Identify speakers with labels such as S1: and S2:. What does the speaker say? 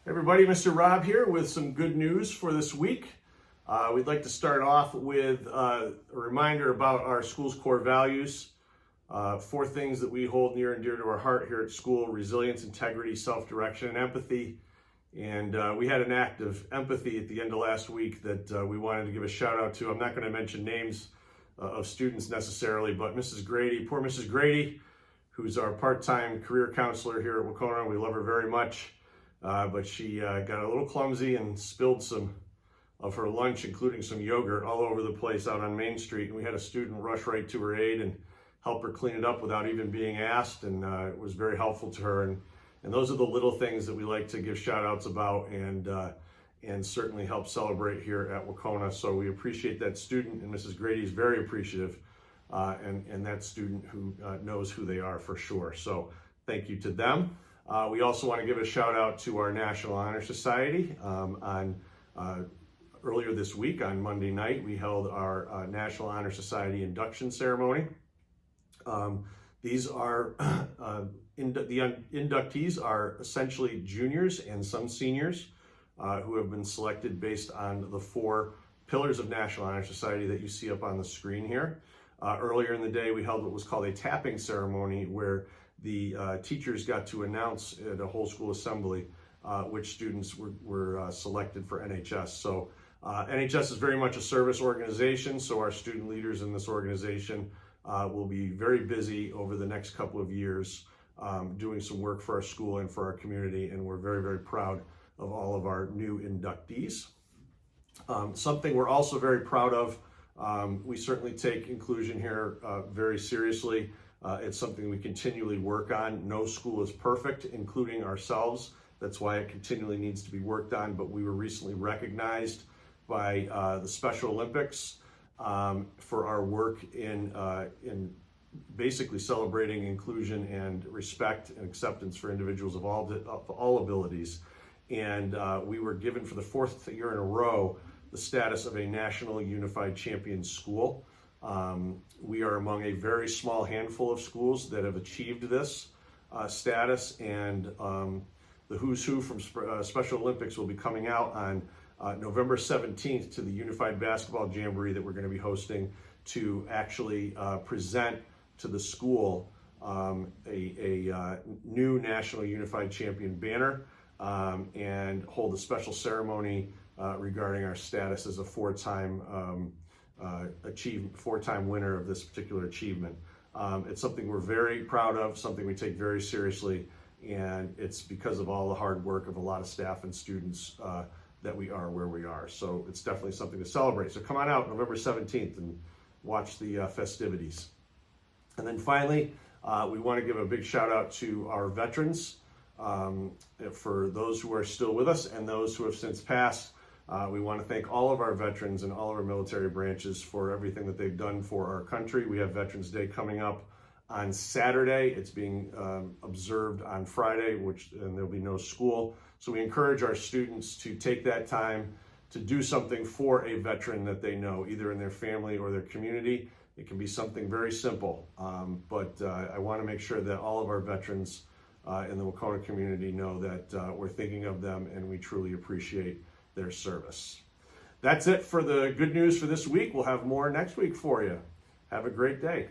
S1: Everybody, Mr. Rob here with some good news for this week. We'd like to start off with a reminder about our school's core values. Four things that we hold near and dear to our heart here at school: resilience, integrity, self-direction, and empathy. And we had an act of empathy at the end of last week that we wanted to give a shout out to. I'm not going to mention names of students necessarily, but Mrs. Grady, poor Mrs. Grady, who's our part-time career counselor here at Wahconah. We love her very much. But she got a little clumsy and spilled some of her lunch, including some yogurt, all over the place out on Main Street. And we had a student rush right to her aid and help her clean it up without even being asked. And it was very helpful to her. And those are the little things that we like to give shout outs about and certainly help celebrate here at Wahconah. So we appreciate that student, and Mrs. Grady is very appreciative, and that student who knows who they are for sure. So thank you to them. We also want to give a shout out to our National Honor Society. Earlier this week on Monday night, we held our National Honor Society induction ceremony. These are the inductees are essentially juniors and some seniors who have been selected based on the four pillars of National Honor Society that you see up on the screen here. Earlier in the day, we held what was called a tapping ceremony, where the teachers got to announce at a whole school assembly which students were selected for NHS. So NHS is very much a service organization, so our student leaders in this organization will be very busy over the next couple of years doing some work for our school and for our community, and we're very, very proud of all of our new inductees. Something we're also very proud of, we certainly take inclusion here very seriously. It's something we continually work on. No school is perfect, including ourselves. That's why it continually needs to be worked on. But we were recently recognized by the Special Olympics for our work in basically celebrating inclusion and respect and acceptance for individuals of all abilities. And we were given for the fourth year in a row the status of a National Unified Champion School. We are among a very small handful of schools that have achieved this status, and the who's who from Special Olympics will be coming out on November 17th to the Unified Basketball Jamboree that we're going to be hosting to actually present to the school a new National Unified Champion banner and hold a special ceremony regarding our status as a four-time winner of this particular achievement. It's something we're very proud of, something we take very seriously, and it's because of all the hard work of a lot of staff and students that we are where we are. So it's definitely something to celebrate. So come on out November 17th and watch the festivities. And then finally, we want to give a big shout out to our veterans. For those who are still with us and those who have since passed, we want to thank all of our veterans and all of our military branches for everything that they've done for our country. We have Veterans Day coming up on Saturday. It's being observed on Friday, and there'll be no school. So we encourage our students to take that time to do something for a veteran that they know, either in their family or their community. It can be something very simple, but I want to make sure that all of our veterans in the Wahconah community know that we're thinking of them and we truly appreciate their service. That's it for the good news for this week. We'll have more next week for you. Have a great day.